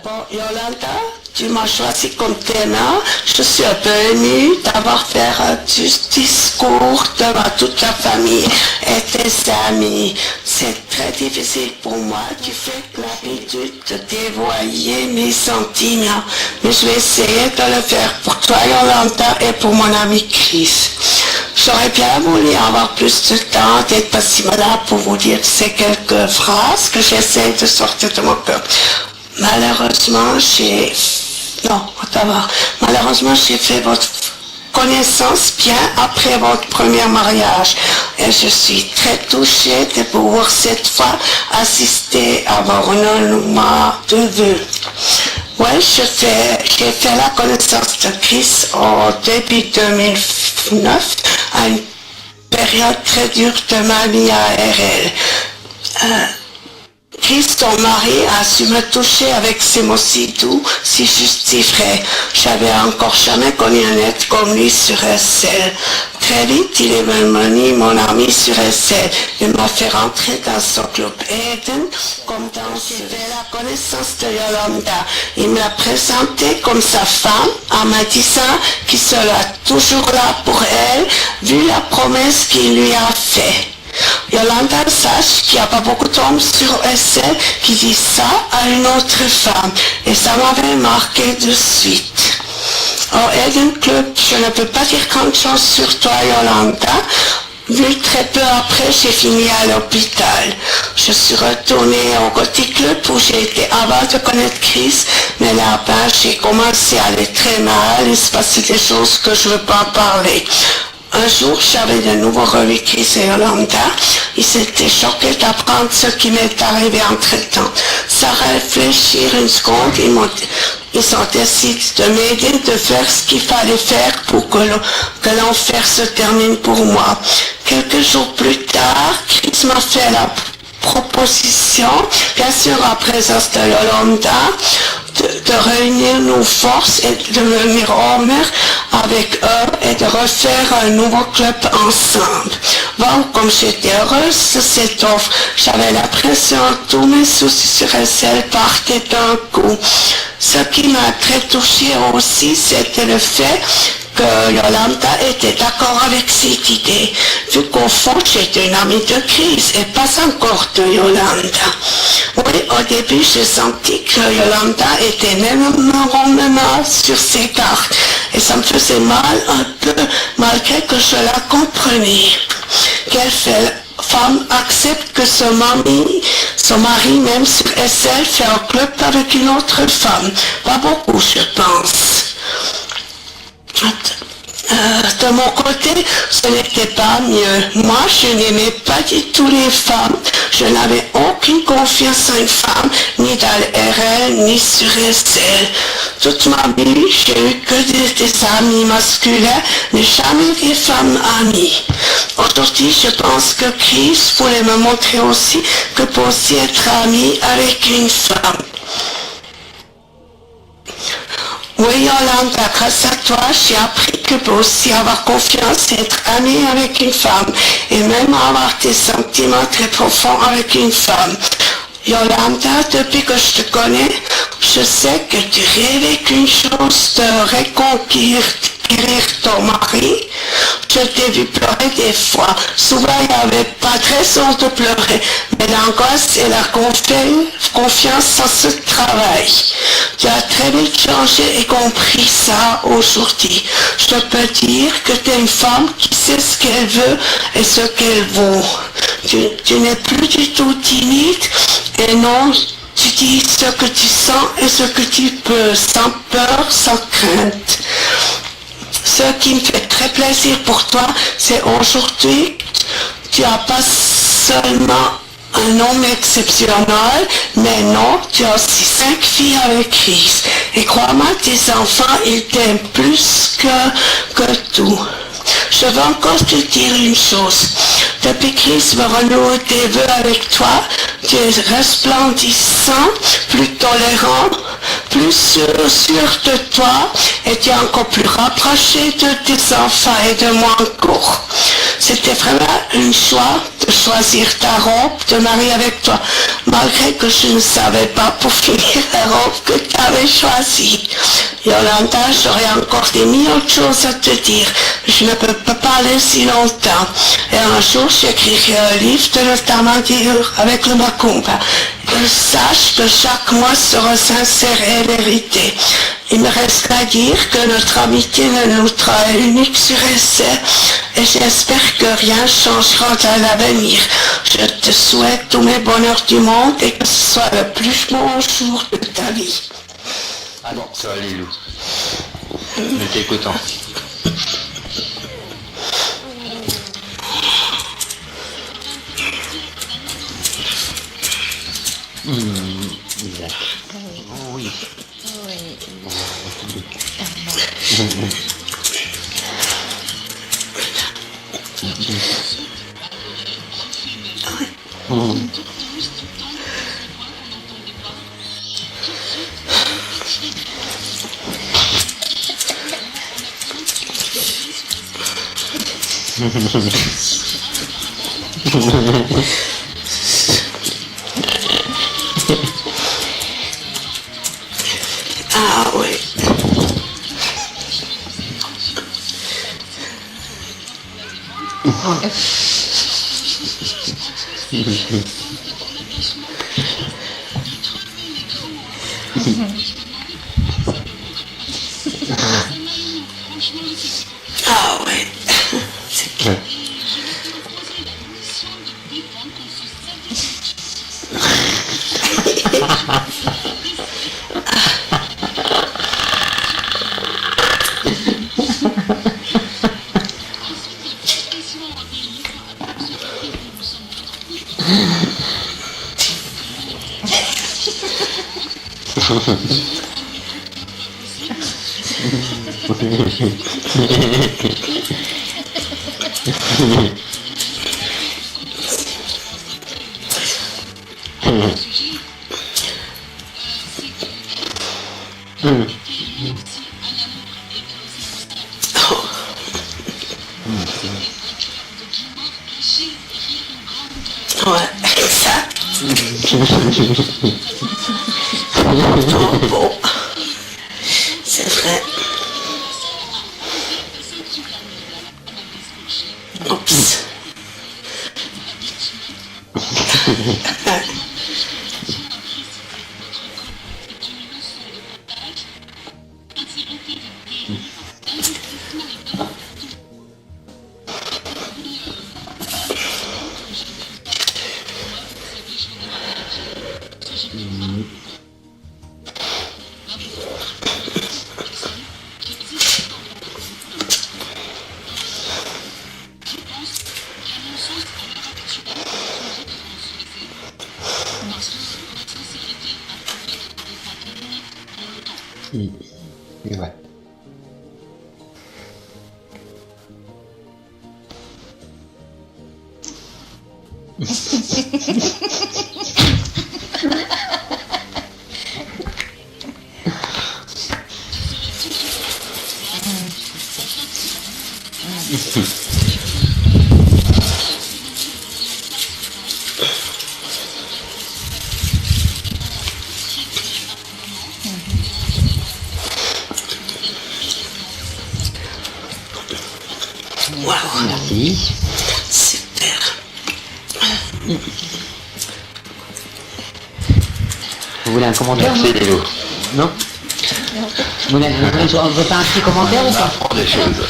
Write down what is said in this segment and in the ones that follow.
Bon, Yolanda, tu m'as choisi comme témoin. Je suis un peu émue d'avoir fait un discours devant toute la famille et tes amis. C'est très difficile pour moi du fait que l'habitude de dévoiler mes sentiments. Mais je vais essayer de le faire pour toi, Yolanda, et pour mon ami Chris. J'aurais bien voulu avoir plus de temps, d'être pas si malade pour vous dire ces quelques phrases que j'essaie de sortir de mon cœur. Malheureusement, j'ai fait votre connaissance bien après votre premier mariage. Et je suis très touchée de pouvoir cette fois assister à vos renouvellements de vœux. Oui, j'ai fait la connaissance de Chris au début 2009, à une période très dure de ma vie ARL. Chris, ton mari, a su me toucher avec ses mots si doux, si justes, si frais. J'avais encore jamais connu un être comme lui sur SL. Très vite, il est devenu mon ami sur SL. Il m'a fait rentrer dans son club Eden, comme dans la connaissance de Yolanda. Il me l'a présenté comme sa femme, en me disant qu'il sera toujours là pour elle, vu la promesse qu'il lui a faite. Yolanda sache qu'il n'y a pas beaucoup d'hommes sur SL qui disent ça à une autre femme. Et ça m'avait marqué de suite. Au Eden Club, je ne peux pas dire grand chose sur toi, Yolanda. Vu très peu après, j'ai fini à l'hôpital. Je suis retournée au Gothic Club où j'ai été avant de connaître Chris, mais là-bas, j'ai commencé à aller très mal. Il se passait des choses que je ne veux pas parler. Un jour, j'avais de nouveau revu Chris et Yolanda. Ils étaient choqués d'apprendre ce qui m'est arrivé entre-temps. Sans réfléchir une seconde, ils ont décidé de m'aider de faire ce qu'il fallait faire pour que l'enfer se termine pour moi. Quelques jours plus tard, Chris m'a fait la proposition, bien sûr en présence de Yolanda, de réunir nos forces et de venir en mer avec eux et de refaire un nouveau club ensemble. Bon, comme j'étais heureuse de cette offre, j'avais l'impression que tous mes soucis sur SL partaient d'un coup. Ce qui m'a très touchée aussi, c'était le fait que Yolanda était d'accord avec cette idée, vu qu'au fond j'étais une amie de Chris et pas encore de Yolanda. Oui, au début j'ai senti que Yolanda était même sur ses cartes et ça me faisait mal un peu malgré que je la comprenais. Quelle femme accepte que son mari même sur SL fait un club avec une autre femme? Pas beaucoup, je pense. De mon côté, ce n'était pas mieux. Moi, je n'aimais pas du tout les femmes. Je n'avais aucune confiance en une femme, ni dans le RL, ni sur SL. Toute ma vie, j'ai eu que des amis masculins, mais jamais des femmes amies. Aujourd'hui, je pense que Chris voulait me montrer aussi que peut aussi être ami avec une femme. Oui, Yolanda, grâce à toi, j'ai appris que peut aussi avoir confiance et être ami avec une femme, et même avoir des sentiments très profonds avec une femme. Yolanda, depuis que je te connais, je sais que tu rêvais qu'une chose de reconquérir ton mari. Je t'ai vu pleurer des fois. Souvent, il n'y avait pas de raison de pleurer, mais l'angoisse et la confiance, ça se travaille. Tu as très vite changé et compris ça aujourd'hui. Je peux dire que tu es une femme qui sait ce qu'elle veut et ce qu'elle vaut. Tu n'es plus du tout timide et non, tu dis ce que tu sens et ce que tu peux, sans peur, sans crainte. Ce qui me fait très plaisir pour toi, c'est aujourd'hui, tu n'as pas seulement un homme exceptionnel, mais non, tu as aussi 5 filles avec Chris. Et crois-moi, tes enfants, ils t'aiment plus que tout. Je veux encore te dire une chose. Depuis Chris me renoue tes vœux avec toi, tu es resplendissant, plus tolérant, plus sûr de toi, et tu es encore plus rapproché de tes enfants et de moi encore. c'était vraiment un choix de choisir ta robe, de marier avec toi, malgré que je ne savais pas pour finir la robe que tu avais choisie. Yolanda, j'aurais encore des millions de choses à te dire. Je ne peux pas parler si longtemps. Et un jour, j'écrirai un livre de notre aventure avec le Macumba. Sache que chaque mois sera sincère et vérité. Il me reste à dire que notre amitié est notre unique sur essai et j'espère que rien changera dans l'avenir. Je te souhaite tous mes bonheurs du monde et que ce soit le plus beau jour de ta vie. Ah non, ça va Lilou. Nous t'écoutons. Isaac. Oui. Ah oui. Ah oui. C'est clair. Ouais, ça. Oh, bon. C'est vrai. Oups. Ouais. Waouh. Merci. Super. Vous voulez un commentaire? Merci Lilou. Non. Vous voulez on veut faire un petit commentaire ou On pas? apprend des choses.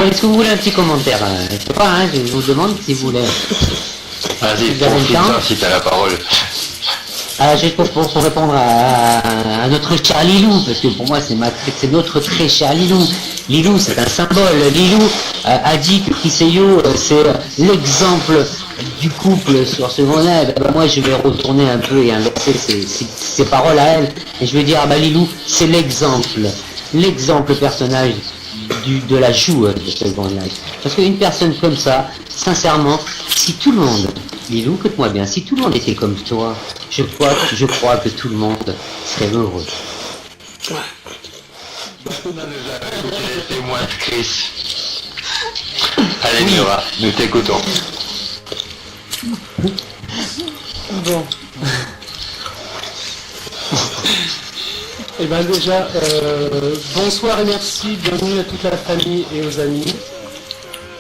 Est-ce que vous voulez un petit commentaire? Je sais pas, hein, je vous demande si vous voulez. Vas-y, Vous avez le profite-en temps si t'as la parole. Juste pour répondre à notre cher Lilou, parce que pour moi c'est notre très cher Lilou. Lilou c'est un symbole. Lilou a dit que Kiseyo c'est l'exemple du couple sur ce monde-là. Moi je vais retourner un peu et inverser ses paroles à elle. Et je vais dire, Lilou c'est l'exemple personnage de la joueuse de ce monde-là. Parce qu'une personne comme ça, sincèrement, si tout le monde, Lilou, écoute-moi bien, si tout le monde était comme toi, je crois que tout le monde serait heureux. Ouais. On a déjà écouté les témoins de Chris. Allez, Murat, nous t'écoutons. Bon. Eh bien déjà, bonsoir et merci, bienvenue à toute la famille et aux amis.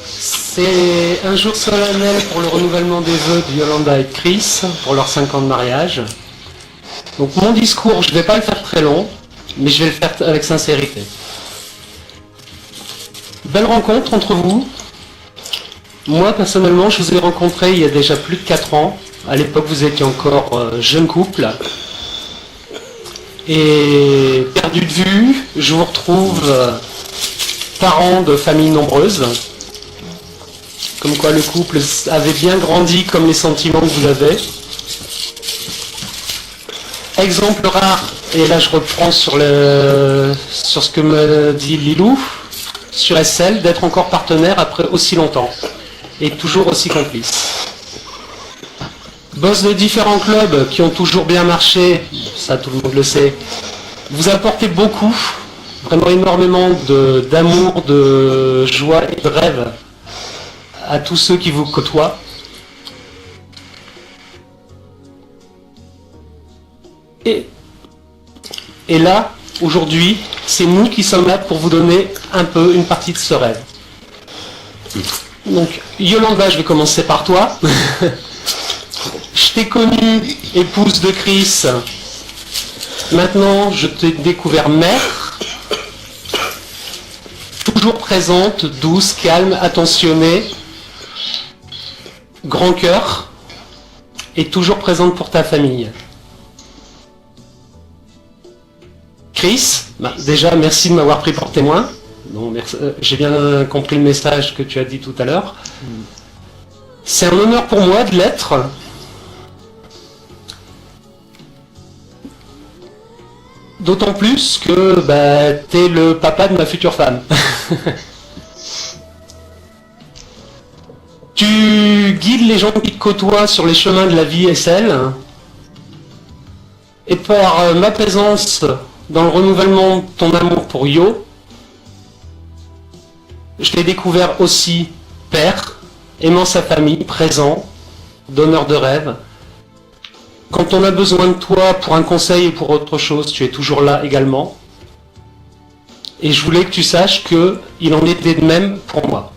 C'est un jour solennel pour le renouvellement des vœux de Yolanda et Chris pour leurs 5 ans de mariage. Donc mon discours, je ne vais pas le faire très long, mais je vais le faire avec sincérité. Belle rencontre entre vous. Moi personnellement, je vous ai rencontré il y a déjà plus de 4 ans. À l'époque, vous étiez encore jeune couple. Et perdu de vue, je vous retrouve parents de familles nombreuses. Comme quoi le couple avait bien grandi comme les sentiments que vous avez. Exemple rare, et là je reprends sur ce que me dit Lilou, sur SL, d'être encore partenaire après aussi longtemps. Et toujours aussi complice. Boss de différents clubs qui ont toujours bien marché, ça tout le monde le sait, vous apportez beaucoup, vraiment énormément d'amour, de joie et de rêve à tous ceux qui vous côtoient. Et là, aujourd'hui, c'est nous qui sommes là pour vous donner un peu une partie de ce rêve. Donc, Yolanda, je vais commencer par toi. Je t'ai connue épouse de Chris. Maintenant, je t'ai découvert mère. Toujours présente, douce, calme, attentionnée. Grand cœur. Et toujours présente pour ta famille. Chris, déjà, merci de m'avoir pris pour témoin. Bon, j'ai bien compris le message que tu as dit tout à l'heure. C'est un honneur pour moi de l'être. D'autant plus que t'es le papa de ma future femme. Tu guides les gens qui te côtoient sur les chemins de la vie SL. Et par ma présence dans le renouvellement de ton amour pour Yo, je t'ai découvert aussi père, aimant sa famille, présent, donneur de rêve. Quand on a besoin de toi pour un conseil ou pour autre chose, tu es toujours là également. Et je voulais que tu saches qu'il en était de même pour moi.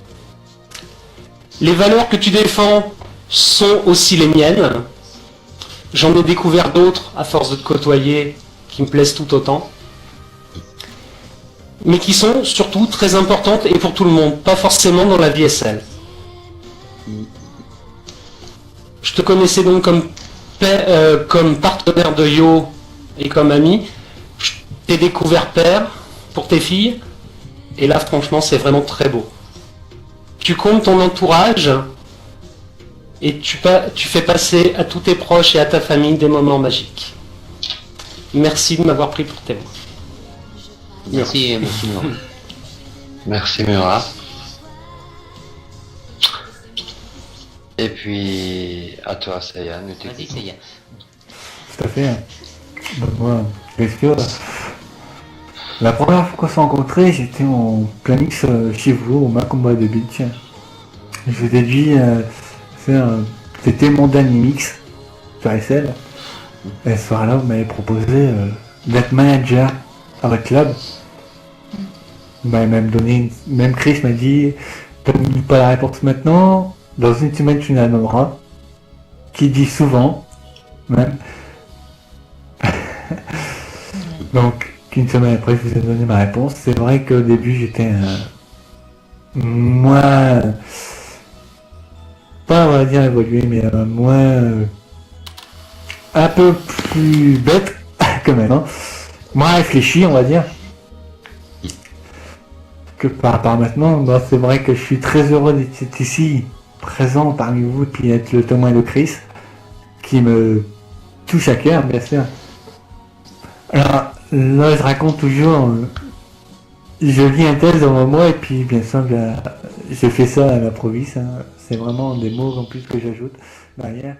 Les valeurs que tu défends sont aussi les miennes. J'en ai découvert d'autres à force de te côtoyer qui me plaisent tout autant. Mais qui sont surtout très importantes et pour tout le monde, pas forcément dans la vie SL. Je te connaissais donc comme partenaire de Yo et comme ami. Je t'ai découvert père pour tes filles. Et là, franchement, c'est vraiment très beau. Tu comptes ton entourage et tu fais passer à tous tes proches et à ta famille des moments magiques. Merci de m'avoir pris pour témoin. Merci, merci Murat. Merci Murat. Et puis, à toi, Sayan. Vas-y, c'est bien. Tout à fait. Donc, moi, bien sûr, la première fois qu'on s'est rencontrés, j'étais en planix chez vous, au Macumba de Beach. Je vous ai dit, c'était mon dernier mix sur SL. Et ce soir-là, vous m'avez proposé d'être manager à votre club. Vous m'avez même donné, même Chris m'a dit, donne pas la réponse maintenant, dans une semaine tu la donneras. Qui dit souvent, même. Donc, qu'une semaine après, je vous ai donné ma réponse. C'est vrai qu'au début, j'étais moins, pas on va dire évolué, mais moins, un peu plus bête que maintenant. Moins réfléchi, on va dire. Que par rapport à maintenant, c'est vrai que je suis très heureux d'être ici, présent parmi vous, et puis être le témoin de Chris, qui me touche à cœur, bien sûr. Alors, là, je raconte toujours, je lis un texte devant moi, et puis, bien sûr, je fais ça à l'improviste, hein. C'est vraiment des mots en plus que j'ajoute derrière.